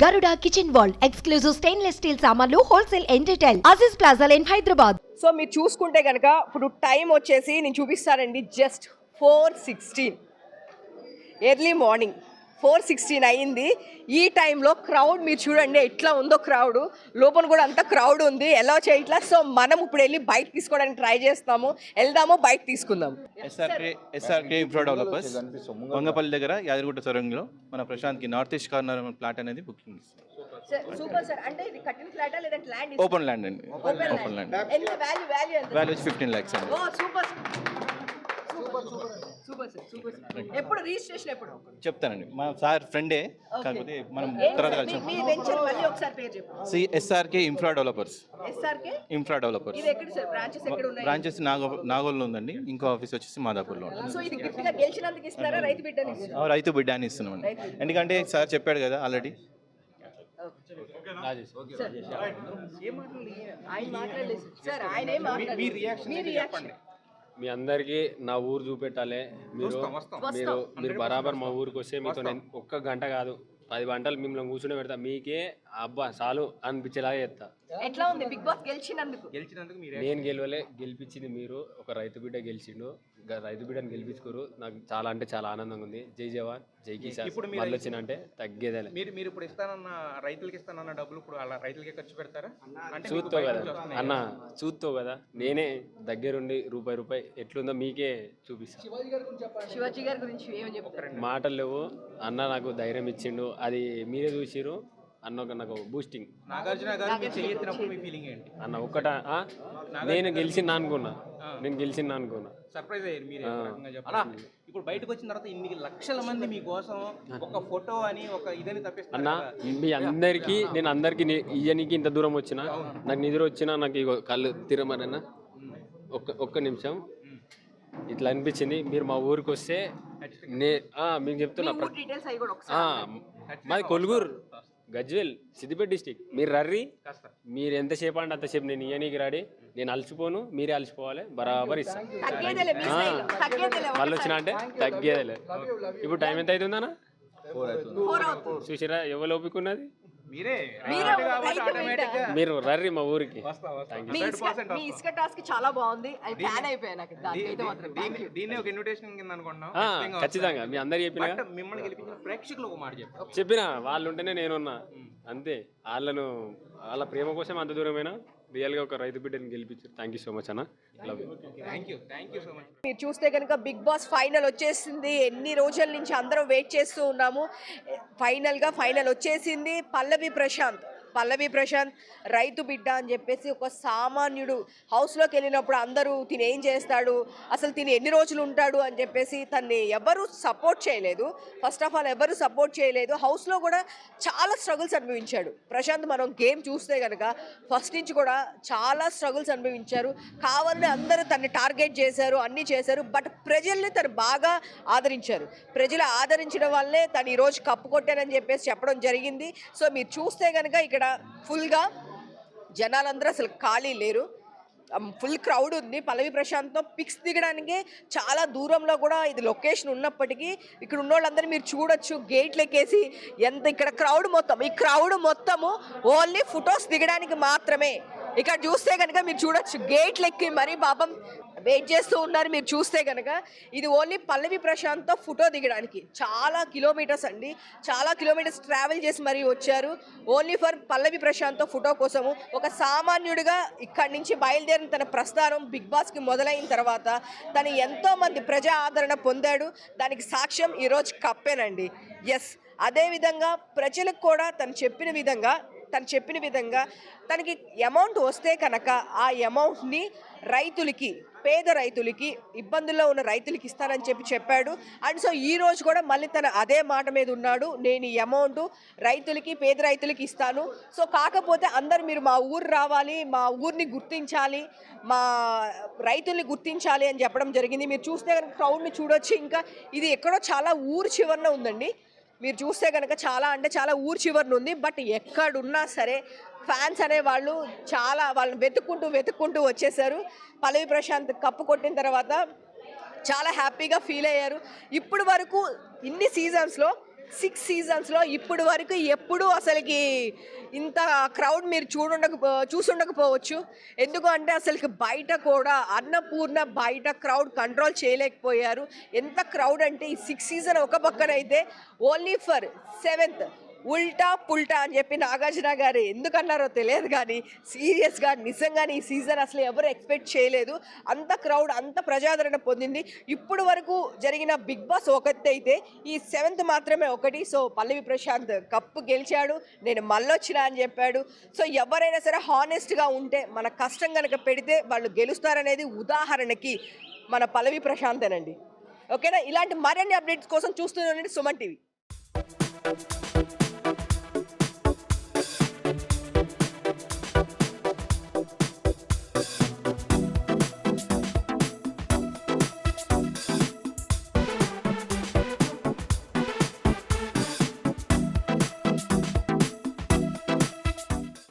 Garuda Kitchen World exclusive stainless steel సామాన్లు wholesale and retail Aziz plaza in Hyderabad. So మీరు చూసుకుంటే కనుక ఇప్పుడు టైం వచ్చేసి నేను చూపిస్తానండి, జస్ట్ 4:16 ఎర్లీ మార్నింగ్ 4:16 అయ్యింది. ఈ టైంలో క్రౌడ్ మీరు చూడండి ఎట్లా ఉందో, క్రౌడ్ లోపల కూడా అంత క్రౌడ్ ఉంది, ఎలా చేయట్లా. సో మనం ఇప్పుడు వెళ్ళి బైక్ తీసుకోవడానికి ట్రై చేస్తాము, వెళ్దాము బైక్ తీసుకుందాం. ఎస్ఆర్కే ఇన్ఫ్రా డెవలపర్స్ వంగపల్లి దగ్గర యాదగిరిగుట్ట సొరంగంలో మన ప్రశాంత్కి నార్త్ ఈస్ట్ కార్నర్ ప్లాట్ అనేది బుకింగ్. Super sir. అంటే ఇది కట్టిన ఫ్లాటా లేదా ల్యాండ్? ఓపెన్ ల్యాండ్ అండి, ఓపెన్ ల్యాండ్. ఎంత వాల్యూ వాల్యూ 15 lakhs అండి. ఓ సూపర్ సూపర్ సార్. ఎప్పుడు రిజిస్ట్రేషన్ ఎప్పుడు చెప్తానండి, మా సార్ ఫ్రెండే, కాకపోతే మనం తర్వాత కలిసి. మీ వెంచర్ మళ్ళీ ఒకసారి పేరు చెప్పండి. SRK infra developers. SRK infra developers. ఇది ఎక్కడ సార్? బ్రాంచెస్ ఎక్కడ ఉన్నాయి? బ్రాంచెస్ నాగోల్లో ఉందండి, ఇంకో ఆఫీస్ వచ్చేసి మాదాపూర్లో ఉంటుంది. సో ఇది గిఫ్ట్ గా గెలిచినందుకు ఇస్తారా, రైతు బిడ్డని ఇస్తారా? రైతు బిడ్డ అని ఇస్తున్నామండి, ఎందుకంటే సార్ చెప్పాడు కదా ఆల్రెడీ. ఆయన మాట్లాడలేదు సార్, ఆయన ఏం మాట్లాడలేదు. మీ రియాక్షన్ మీ అందరికీ నా ఊరు చూపెట్టాలి. మీరు బరాబర్ మా ఊరికి వస్తే మీతో ఒక్క గంట కాదు 10 గంటలు మిమ్మల్ని కూర్చుని పెడతా. మీకే అబ్బా చాలు అనిపించేలాగా చేస్తా. ఎట్లా ఉంది బిగ్ బాస్ గెలిచినందుకు? నేను గెలవలే, గెలిపించింది మీరు. ఒక రైతు బిడ్డ గెలిచిండు, రైతు బిడ్డను గెలిపించుకోరు. నాకు చాలా అంటే చాలా ఆనందంగా ఉంది. జై జవాన్ జై కిసాన్. మళ్ళీ వచ్చినంటే తగ్గేదేలే. మీరు ఇప్పుడు ఇస్తానన్న రైతులకి ఇస్తానన్న డబ్బులు ఇప్పుడు అలా రైతులకే ఖర్చు పెడతారా? చూస్తావు కదా అన్న, చూస్తావు కదా, నేనే దగ్గరుండి రూపాయి ఎట్లుందో మీకే చూపిస్తాను. శివాజీ గారి గురించి ఏమని చెప్తారు? మాటలు లేవు అన్న, నాకు ధైర్యం ఇచ్చిండు, అది మీరే చూసిరు అన్న. నాకు బూస్టింగ్. నాగార్జున గారు చేయెత్తినప్పుడు మీ ఫీలింగ్ ఏంటి అన్న? ఒక్కట నేను గెలిచిందా అనుకున్నా, సర్ప్రైజ్ అయ్యారు మీరు. ఇప్పుడు బయటకు వచ్చిన తర్వాత ఇన్ని లక్షల మంది మీకోసం ఒక ఫోటో అని ఒక ఇదని తప్పిస్తారు అన్న. మీ అందరికీ నేను ఇయ్యనికి ఇంత దూరం వచ్చిన, నాకు నిద్ర వచ్చినా నాకు ఇగో కళ్ళు తిరమరన్నా. ఒక్క నిమిషం ఇట్లా అనిపించింది. మీరు మా ఊరికి వస్తే మీకు చెప్తున్నా, మాది కొలుగురు గజ్వేల్ సిద్దిపేట డిస్టిక్. మీరు రర్రి, మీరు ఎంతసేపు అంటే అంతసేపు నేను ఇయ్యనీకి రాడి. నేను అలసిపోను, మీరే అలసిపోవాలి, బరాబర్ ఇస్తాను. మళ్ళీ వచ్చినా అంటే తగ్గేదేలే. ఇప్పుడు టైం ఎంత అవుతుందన్నా? చూసిరా ఎవరు ఓపికన్నది? మీరు రర్రి మా ఊరికి. ఇసుక టాస్క్ చాలా బాగుంది, ఖచ్చితంగా మీ అందరు చెప్పిన మిమ్మల్ని గెలిపించిన ప్రేక్షకులు ఒక మాట చెప్పిన వాళ్ళు ఉంటేనే నేనున్నా అంతే. వాళ్ళ ప్రేమ కోసం అంత దూరమైనా రియల్గా ఒక రైతు బిడ్డని గెలిపించారు. థ్యాంక్ యూ సో మచ్ అన్న. Thank you so much. మీరు చూస్తే కనుక బిగ్ బాస్ ఫైనల్ వచ్చేసింది. ఎన్ని రోజుల నుంచి అందరం వెయిట్ చేస్తూ ఉన్నాము. ఫైనల్ వచ్చేసింది. పల్లవి ప్రశాంత్ రైతు బిడ్డ అని చెప్పేసి ఒక సామాన్యుడు హౌస్లోకి వెళ్ళినప్పుడు అందరూ తిని ఏం చేస్తాడు, అసలు తిని ఎన్ని రోజులు ఉంటాడు అని చెప్పేసి తన్ని ఎవరు సపోర్ట్ చేయలేదు. ఫస్ట్ ఆఫ్ ఆల్ ఎవరు సపోర్ట్ చేయలేదు. హౌస్లో కూడా చాలా స్ట్రగుల్స్ అనుభవించాడు ప్రశాంత్. మనం గేమ్ చూస్తే కనుక ఫస్ట్ నుంచి కూడా చాలా స్ట్రగుల్స్ అనుభవించారు. కావాలని అందరూ తన్ని టార్గెట్ చేశారు, అన్నీ చేశారు. బట్ ప్రజల్ని తను బాగా ఆదరించారు. ప్రజలు ఆదరించడం వల్లే తను ఈరోజు కప్పు కొట్టానని చెప్పేసి చెప్పడం జరిగింది. సో మీరు చూస్తే కనుక ఇక్కడ ఫుల్గా జనాలందరూ అసలు ఖాళీ లేరు, ఫుల్ క్రౌడ్ ఉంది. పల్లవి ప్రశాంత్తో పిక్స్ దిగడానికి చాలా దూరంలో కూడా ఇది లొకేషన్ ఉన్నప్పటికీ ఇక్కడ ఉన్న వాళ్ళందరూ మీరు చూడొచ్చు గేట్లు ఎక్కేసి ఎంత ఇక్కడ ఈ క్రౌడ్ మొత్తము ఓన్లీ ఫొటోస్ దిగడానికి మాత్రమే. ఇక్కడ చూస్తే కనుక మీరు చూడొచ్చు గేట్లు ఎక్కి మరీ పాపం వెయిట్ చేస్తూ ఉన్నారు. మీరు చూస్తే కనుక ఇది ఓన్లీ పల్లవి ప్రశాంత్తో ఫోటో దిగడానికి చాలా కిలోమీటర్స్ అండి, చాలా కిలోమీటర్స్ ట్రావెల్ చేసి మరీ వచ్చారు ఓన్లీ ఫర్ పల్లవి ప్రశాంత్తో ఫోటో కోసము. ఒక సామాన్యుడిగా ఇక్కడి నుంచి బయలుదేరిన తన ప్రస్థానం బిగ్ బాస్కి మొదలైన తర్వాత తను ఎంతోమంది ప్రజా ఆదరణ పొందాడు. దానికి సాక్ష్యం ఈరోజు కప్పేనండి. ఎస్, అదేవిధంగా ప్రజలకు కూడా తను చెప్పిన విధంగా తనకి అమౌంట్ వస్తే కనుక ఆ అమౌంట్ని పేద రైతులకి, ఇబ్బందుల్లో ఉన్న రైతులకి ఇస్తానని చెప్పాడు. అండ్ సో ఈ రోజు కూడా మళ్ళీ తన అదే మాట మీద ఉన్నాడు, నేను ఈ అమౌంట్ పేద రైతులకి ఇస్తాను. సో కాకపోతే అందరు మీరు మా ఊరు రావాలి, మా ఊరిని గుర్తించాలి, మా రైతుల్ని గుర్తించాలి అని చెప్పడం జరిగింది. మీరు చూస్తే కనుక క్రౌడ్ని చూడొచ్చు. ఇంకా ఇది ఎక్కడో చాలా ఊరు చివరన ఉందండి. మీరు చూస్తే కనుక చాలా ఊరు చివరన ఉంది. బట్ ఎక్కడున్నా సరే ఫ్యాన్స్ అనేవాళ్ళు వాళ్ళని వెతుక్కుంటూ వచ్చేసారు. పల్లవి ప్రశాంత్ కప్పు కొట్టిన తర్వాత చాలా హ్యాపీగా ఫీల్ అయ్యారు. ఇప్పుడు వరకు ఇన్ని సీజన్స్లో 6 సీజన్స్లో ఇప్పటి వరకు ఎప్పుడూ అసలుకి ఇంత క్రౌడ్ మీరు చూసుండకపోవచ్చు. ఎందుకు అంటే అసలుకి బయట కూడా అన్నపూర్ణ బయట క్రౌడ్ కంట్రోల్ చేయలేకపోయారు. ఎంత క్రౌడ్ అంటే ఈ 6 సీజన్ ఒక పక్కన అయితే ఓన్లీ ఫర్ 7th ఉల్టా పుల్టా అని చెప్పి నాగార్జున గారు ఎందుకన్నారో తెలియదు, కానీ సీరియస్గా నిజంగానే ఈ సీజన్ అసలు ఎవరు ఎక్స్పెక్ట్ చేయలేదు. అంత క్రౌడ్ అంత ప్రజాదరణ పొందింది. ఇప్పుడు వరకు జరిగిన బిగ్ బాస్ ఒకటి అయితే ఈ 7th మాత్రమే ఒకటి. సో పల్లవి ప్రశాంత్ కప్పు గెలిచాడు, నేను మళ్ళొచ్చినా అని చెప్పాడు. సో ఎవరైనా సరే హానెస్ట్గా ఉంటే మన కష్టం కనుక పెడితే వాళ్ళు గెలుస్తారనేది ఉదాహరణకి మన పల్లవి ప్రశాంతేనండి. ఓకేనా? ఇలాంటి మరిన్ని అప్డేట్స్ కోసం చూస్తూనే ఉండండి సుమన్ టీవీ.